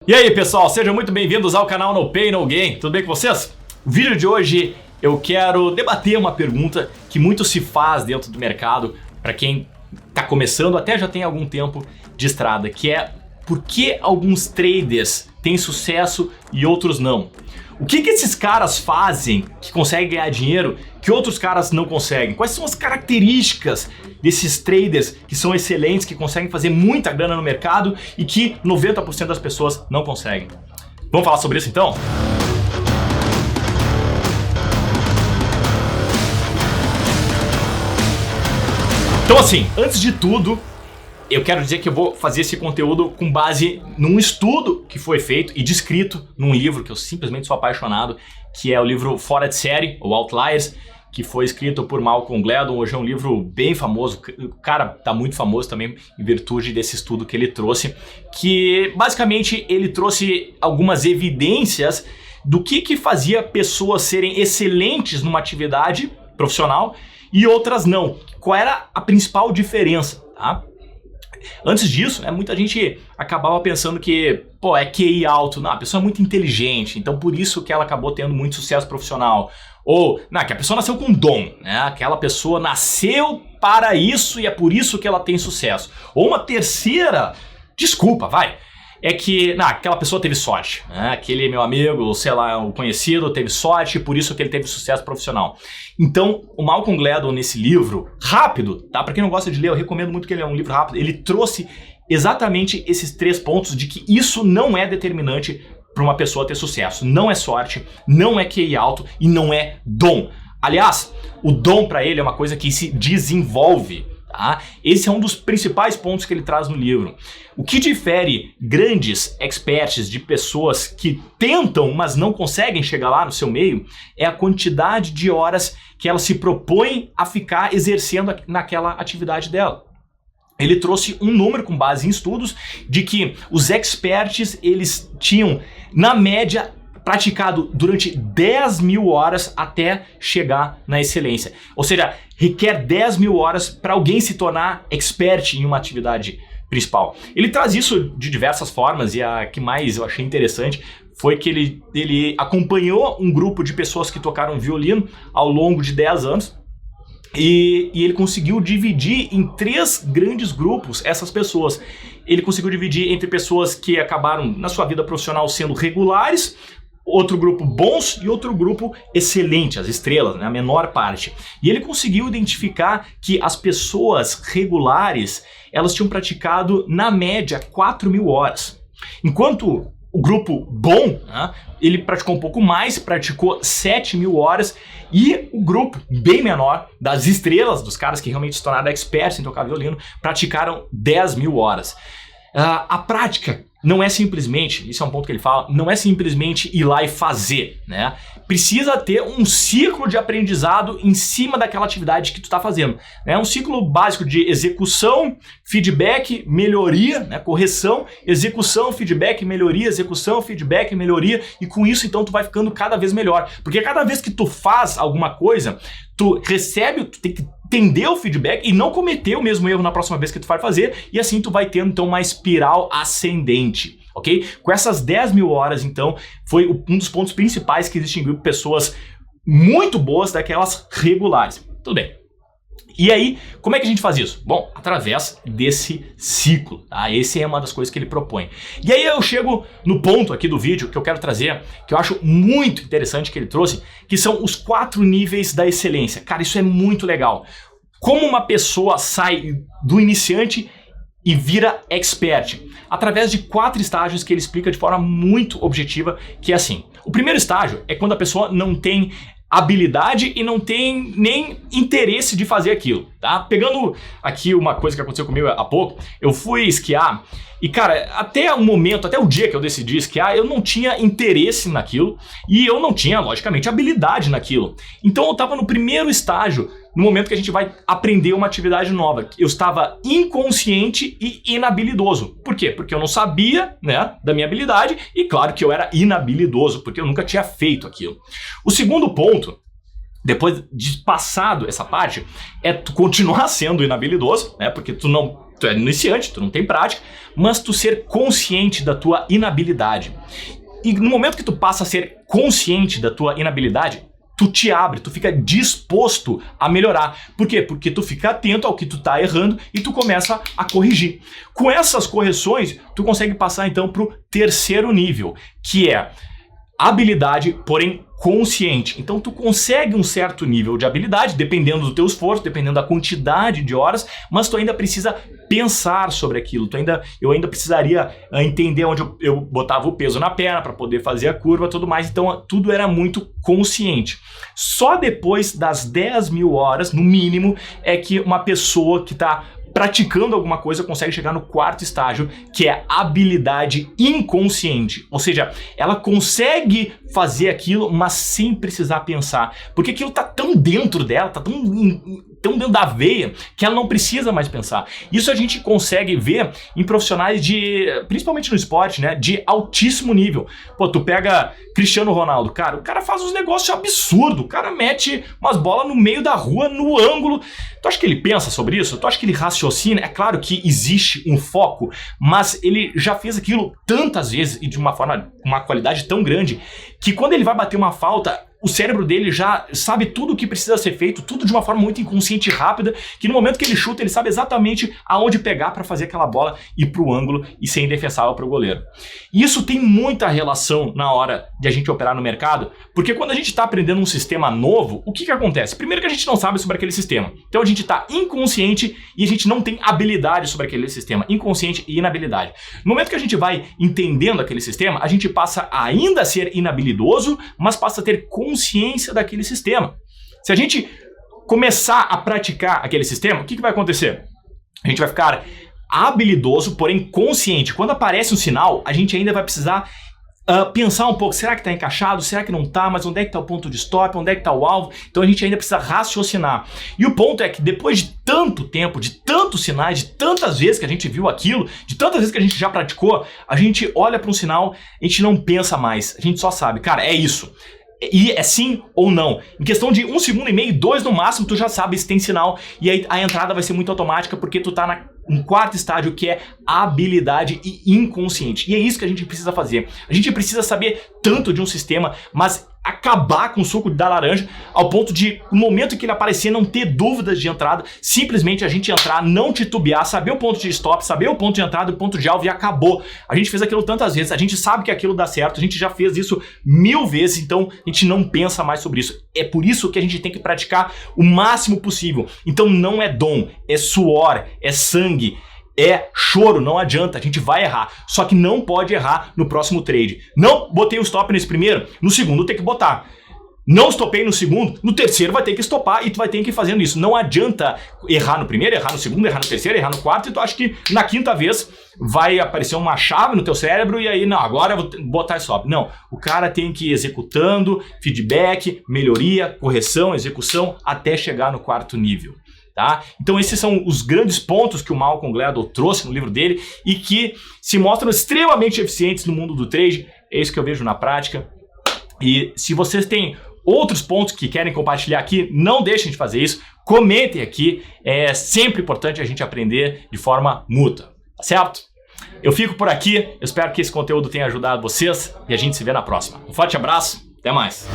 E aí pessoal, sejam muito bem-vindos ao canal No Pain No Gain, tudo bem com vocês? No vídeo de hoje eu quero debater uma pergunta que muito se faz dentro do mercado para quem está começando, até já tem algum tempo de estrada, que é por que alguns traders têm sucesso e outros não? O que esses caras fazem que conseguem ganhar dinheiro que outros caras não conseguem? Quais são as características desses traders que são excelentes, que conseguem fazer muita grana no mercado e que 90% das pessoas não conseguem? Vamos falar sobre isso então? Então assim, antes de tudo, eu quero dizer que eu vou fazer esse conteúdo com base num estudo que foi feito e descrito num livro que eu simplesmente sou apaixonado, que é o livro Fora de Série, ou Outliers, que foi escrito por Malcolm Gladwell. Hoje é um livro bem famoso, o cara tá muito famoso também em virtude desse estudo que ele trouxe, que basicamente ele trouxe algumas evidências do que fazia pessoas serem excelentes numa atividade profissional e outras não. Qual era a principal diferença, tá? Antes disso, muita gente acabava pensando que, é QI alto. Não, a pessoa é muito inteligente, então por isso que ela acabou tendo muito sucesso profissional. Ou, que a pessoa nasceu com dom, né? Aquela pessoa nasceu para isso e é por isso que ela tem sucesso. Ou uma terceira desculpa, é que aquela pessoa teve sorte, né? Aquele meu amigo, sei lá, um conhecido, teve sorte e por isso que ele teve sucesso profissional. Então, o Malcolm Gladwell nesse livro, rápido, tá? Para quem não gosta de ler, eu recomendo muito que ele é um livro rápido. Ele trouxe exatamente esses 3 pontos de que isso não é determinante para uma pessoa ter sucesso. Não é sorte, não é QI alto e não é dom. Aliás, o dom para ele é uma coisa que se desenvolve. Tá? Esse é um dos principais pontos que ele traz no livro. O que difere grandes experts de pessoas que tentam, mas não conseguem chegar lá no seu meio, é a quantidade de horas que ela se propõe a ficar exercendo naquela atividade dela. Ele trouxe um número com base em estudos de que os experts, eles tinham, na média, praticado durante 10 mil horas até chegar na excelência. Ou seja, requer 10 mil horas para alguém se tornar expert em uma atividade principal. Ele traz isso de diversas formas e a que mais eu achei interessante foi que ele acompanhou um grupo de pessoas que tocaram violino ao longo de 10 anos e ele conseguiu dividir em 3 grandes grupos essas pessoas. Ele conseguiu dividir entre pessoas que acabaram na sua vida profissional sendo regulares, outro grupo bons e outro grupo excelente, as estrelas, né, a menor parte. E ele conseguiu identificar que as pessoas regulares, elas tinham praticado, na média, 4 mil horas. Enquanto o grupo bom, né, ele praticou um pouco mais, praticou 7 mil horas. E o grupo bem menor, das estrelas, dos caras que realmente se tornaram experts em tocar violino, praticaram 10 mil horas. A prática não é simplesmente, isso é um ponto que ele fala, não é simplesmente ir lá e fazer, né? Precisa ter um ciclo de aprendizado em cima daquela atividade que tu está fazendo. É um ciclo básico de execução, feedback, melhoria, né? Correção, execução, feedback, melhoria, execução, feedback, melhoria, e com isso então tu vai ficando cada vez melhor. Porque cada vez que tu faz alguma coisa, tu recebe, tu tem que entender o feedback e não cometer o mesmo erro na próxima vez que tu vai fazer, e assim tu vai tendo então uma espiral ascendente, ok? Com essas 10 mil horas então, foi um dos pontos principais que distinguiu pessoas muito boas daquelas regulares. Tudo bem. E aí, como é que a gente faz isso? Bom, através desse ciclo, tá? Esse é uma das coisas que ele propõe. E aí eu chego no ponto aqui do vídeo que eu quero trazer, que eu acho muito interessante que ele trouxe, que são os 4 níveis da excelência. Cara, isso é muito legal. Como uma pessoa sai do iniciante e vira expert? Através de 4 estágios que ele explica de forma muito objetiva, que é assim. O primeiro estágio é quando a pessoa não tem habilidade e não tem nem interesse de fazer aquilo, tá? Pegando aqui uma coisa que aconteceu comigo há pouco, eu fui esquiar e, cara, até o dia que eu decidi esquiar, eu não tinha interesse naquilo e eu não tinha, logicamente, habilidade naquilo. Então eu tava no primeiro estágio, no momento que a gente vai aprender uma atividade nova. Eu estava inconsciente e inabilidoso. Por quê? Porque eu não sabia, né, da minha habilidade e claro que eu era inabilidoso, porque eu nunca tinha feito aquilo. O segundo ponto, depois de passado essa parte, é tu continuar sendo inabilidoso, né, porque tu não tu é iniciante, tu não tem prática, mas tu ser consciente da tua inabilidade. E no momento que tu passa a ser consciente da tua inabilidade, tu te abre, tu fica disposto a melhorar. Por quê? Porque tu fica atento ao que tu tá errando e tu começa a corrigir. Com essas correções, tu consegue passar então pro terceiro nível, que é habilidade, porém consciente. Então tu consegue um certo nível de habilidade, dependendo do teu esforço, dependendo da quantidade de horas, mas tu ainda precisa pensar sobre aquilo. Eu ainda precisaria entender onde eu botava o peso na perna para poder fazer a curva e tudo mais. Então tudo era muito consciente. Só depois das 10 mil horas, no mínimo, é que uma pessoa que está praticando alguma coisa consegue chegar no quarto estágio, que é habilidade inconsciente. Ou seja, ela consegue fazer aquilo, mas sem precisar pensar. Porque aquilo tá tão dentro dela, tá tão dentro da veia, que ela não precisa mais pensar. Isso a gente consegue ver em profissionais principalmente no esporte, né, de altíssimo nível. Pô, tu pega Cristiano Ronaldo, cara, o cara faz uns negócios absurdos, o cara mete umas bolas no meio da rua, no ângulo. Tu acha que ele pensa sobre isso? Tu acha que ele raciocina? É claro que existe um foco, mas ele já fez aquilo tantas vezes e de uma qualidade tão grande, que quando ele vai bater uma falta, o cérebro dele já sabe tudo o que precisa ser feito, tudo de uma forma muito inconsciente e rápida, que no momento que ele chuta, ele sabe exatamente aonde pegar para fazer aquela bola ir pro ângulo e ser indefensável pro goleiro. E isso tem muita relação na hora de a gente operar no mercado, porque quando a gente está aprendendo um sistema novo, o que acontece? Primeiro que a gente não sabe sobre aquele sistema. Então a gente está inconsciente e a gente não tem habilidade sobre aquele sistema. Inconsciente e inabilidade. No momento que a gente vai entendendo aquele sistema, a gente passa a ainda ser inabilidoso, mas passa a ter consciência daquele sistema. Se a gente começar a praticar aquele sistema, o que vai acontecer? A gente vai ficar habilidoso, porém consciente. Quando aparece um sinal, a gente ainda vai precisar pensar um pouco, será que está encaixado? Será que não está? Mas onde é que está o ponto de stop? Onde é que está o alvo? Então a gente ainda precisa raciocinar. E o ponto é que depois de tanto tempo, de tantos sinais, de tantas vezes que a gente viu aquilo, de tantas vezes que a gente já praticou, a gente olha para um sinal, a gente não pensa mais, a gente só sabe, cara, é isso. E é sim ou não. Em questão de 1,5 segundo, 2 no máximo, tu já sabe se tem sinal, e aí a entrada vai ser muito automática porque tu tá no quarto estágio, que é habilidade e inconsciente. E é isso que a gente precisa fazer. A gente precisa saber tanto de um sistema, mas acabar com o suco da laranja ao ponto de, no momento que ele aparecer, não ter dúvidas de entrada, simplesmente a gente entrar, não titubear, saber o ponto de stop, saber o ponto de entrada, o ponto de alvo e acabou. A gente fez aquilo tantas vezes, a gente sabe que aquilo dá certo, a gente já fez isso 1000 vezes, então a gente não pensa mais sobre isso. É por isso que a gente tem que praticar o máximo possível. Então não é dom, é suor, é sangue, é choro, não adianta, a gente vai errar. Só que não pode errar no próximo trade. Não botei o stop nesse primeiro, no segundo tem que botar. Não estopei no segundo, no terceiro vai ter que estopar e tu vai ter que ir fazendo isso. Não adianta errar no primeiro, errar no segundo, errar no terceiro, errar no quarto, e tu acha que na quinta vez vai aparecer uma chave no teu cérebro e aí, não, agora eu vou botar stop. Não, o cara tem que ir executando, feedback, melhoria, correção, execução, até chegar no quarto nível. Tá? Então esses são os grandes pontos que o Malcolm Gladwell trouxe no livro dele e que se mostram extremamente eficientes no mundo do trade. É isso que eu vejo na prática. E se vocês têm outros pontos que querem compartilhar aqui, não deixem de fazer isso. Comentem aqui. É sempre importante a gente aprender de forma mútua. Tá certo? Eu fico por aqui. Eu espero que esse conteúdo tenha ajudado vocês e a gente se vê na próxima. Um forte abraço. Até mais.